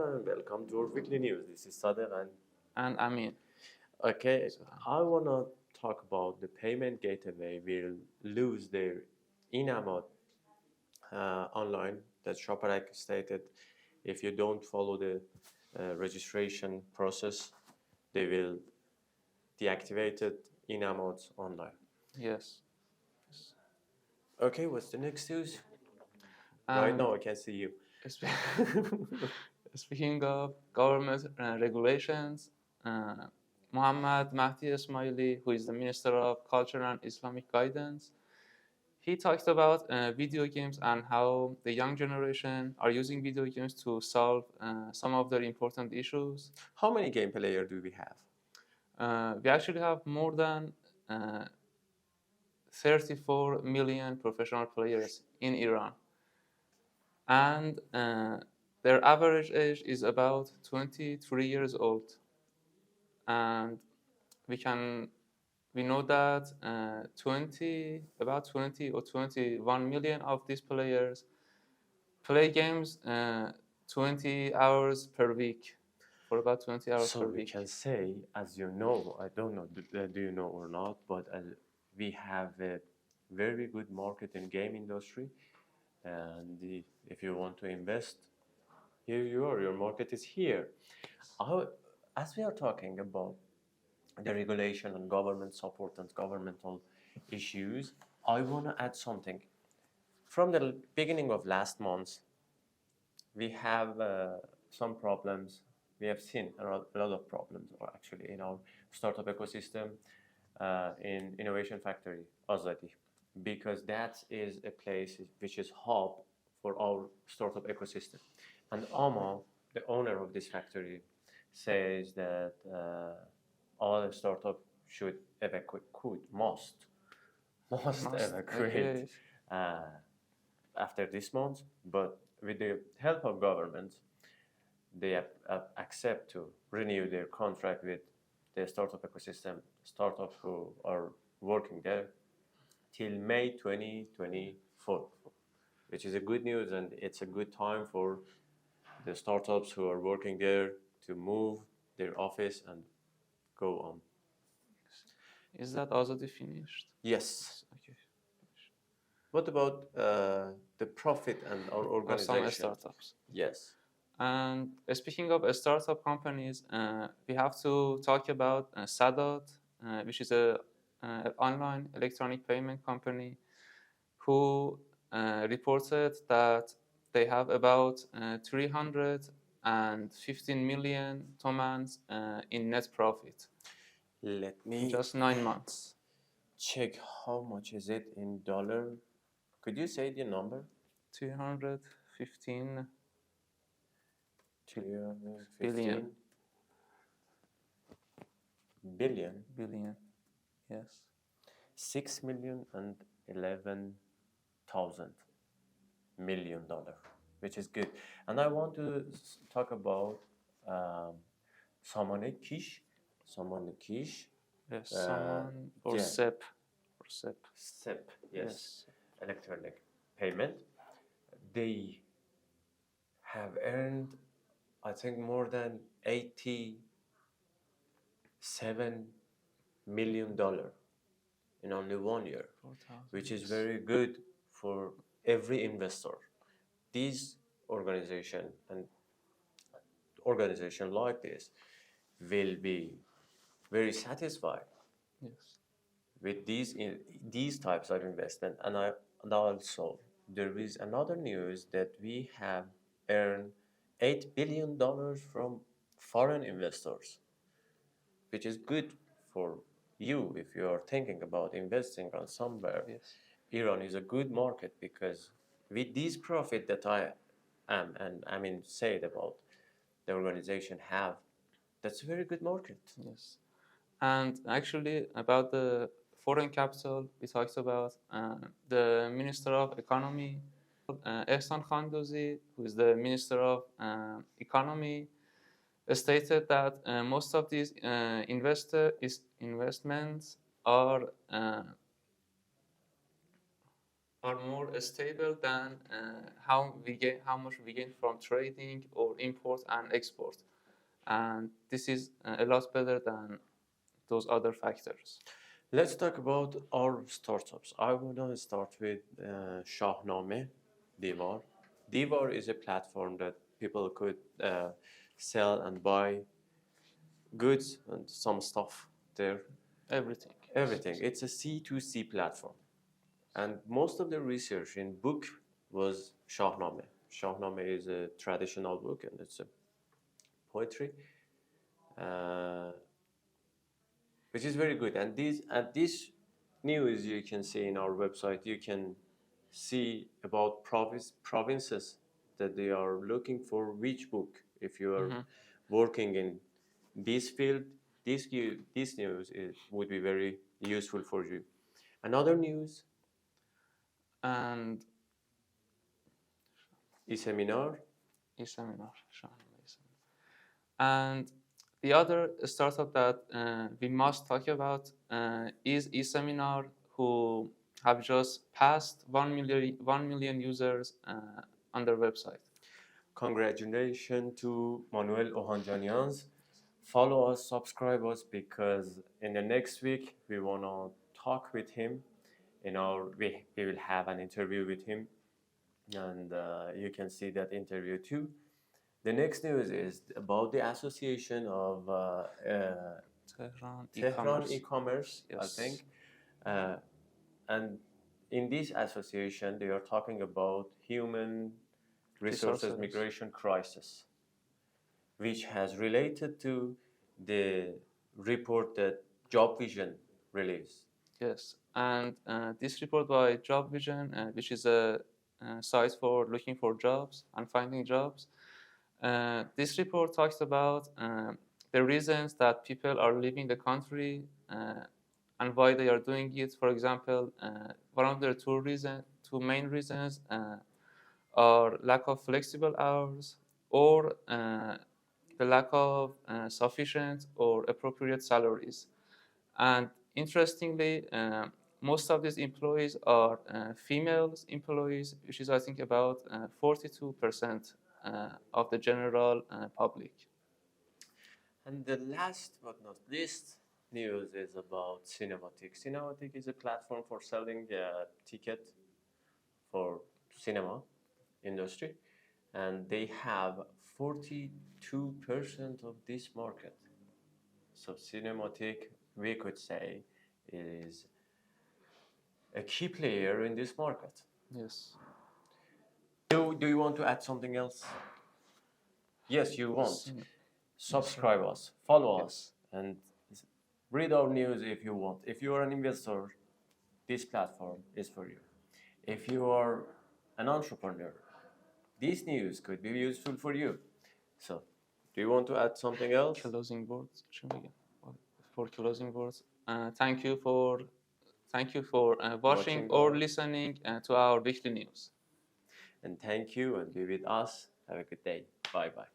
Hello and welcome to our weekly news. This is Sadek And I mean, okay, I want to talk about the payment gateway will lose their in-amount online that ShopRite stated if you don't follow the registration process, they will deactivate it in-amounts online. yes. Okay, what's the next news? Right now I can see you. Speaking of government regulations, Mohammad Mahdi Ismaili, who is the Minister of Culture and Islamic Guidance, he talked about video games and how the young generation are using video games to solve some of their important issues. How many game players do we have? We actually have more than 34 million professional players in Iran. And their average age is about 23 years old. And we know that about 20 or 21 million of these players play games 20 hours per week, for about 20 hours So per we week. can say, as you know, I don't know, do you know or not, but we have a very good market in game industry, and if you want to invest, here you are, your market is here. As we are talking about the regulation and government support and governmental issues, I want to add something. From the beginning of last month, we have some problems. We have seen a lot of problems actually in our startup ecosystem, in Innovation Factory, Azadi, because that is a place which is hub for our startup ecosystem. And Ama, the owner of this factory, says that all the startup should must evacuate after this month, but with the help of government, they accept to renew their contract with the startup ecosystem, startups who are working there, till May 2024, which is a good news, and it's a good time for the startups who are working there to move their office and go on. Is that also finished? Yes. Okay. What about the profit and our organization? Of some startups. Yes. And speaking of startup companies, we have to talk about Sadat, which is an online electronic payment company, who reported that they have about 315 million tomans in net profit. Let me in just 9 months. Check how much is it in dollar. Could you say the number? 315 billion. Billion, yes. 6,011,000 million dollar, which is good. And I want to talk about Saman Kish. Yes, Saman or SEP. SEP, yes. Electronic payment. They have earned, I think, more than $87 million in only 1 year, which is very good for every investor. These organization like this will be very satisfied with these types of investment. And also there is another news that we have earned $8 billion from foreign investors, which is good for you if you are thinking about investing on somewhere. Yes. Iran is a good market because with these profit that I said about the organization have, that's a very good market. Yes. And actually about the foreign capital, we talked about the Minister of Economy, Ehsan Khandozi, who is the Minister of Economy, stated that most of these investments are are more stable than how much we gain from trading or import and export, and this is a lot better than those other factors. Let's talk about our startups. I want to start with Shahnameh Divar. Divar is a platform that people could sell and buy goods and some stuff there. Everything. Everything. It's a C2C platform. And most of the research in book was Shahnameh. Shahnameh is a traditional book and it's a poetry, which is very good. And this news you can see in our website, you can see about provinces that they are looking for which book. If you are working in this field, this news would be very useful for you. Another news, And e-seminar. e-seminar. And the other startup that we must talk about is e-seminar, who have just passed 1 million users on their website. Congratulations to Manuel Ohanjanians. Follow us, subscribe us, because in the next week we want to talk with him. We will have an interview with him, and you can see that interview too. The next news is about the association of Tehran e-commerce, Yes. I think. And in this association, they are talking about human resources migration crisis, which has related to the report that Job Vision released. Yes, and this report by Job Vision, which is a site for looking for jobs and finding jobs, this report talks about the reasons that people are leaving the country and why they are doing it. For example, one of the two main reasons are lack of flexible hours or the lack of sufficient or appropriate salaries. And interestingly, most of these employees are female employees, which is, I think, about 42% of the general public. And the last but not least news is about Cinematic. Cinematic is a platform for selling a ticket for cinema industry, and they have 42% of this market. So Cinematic, we could say, is a key player in this market. Yes. Do you want to add something else? Yes, you want. Subscribe us, follow us, and read our news if you want. If you are an investor, this platform is for you. If you are an entrepreneur, this news could be useful for you. So, do you want to add something else? Closing words. For closing words, thank you for watching or listening to our weekly news. And thank you, and be with us. Have a good day. Bye bye.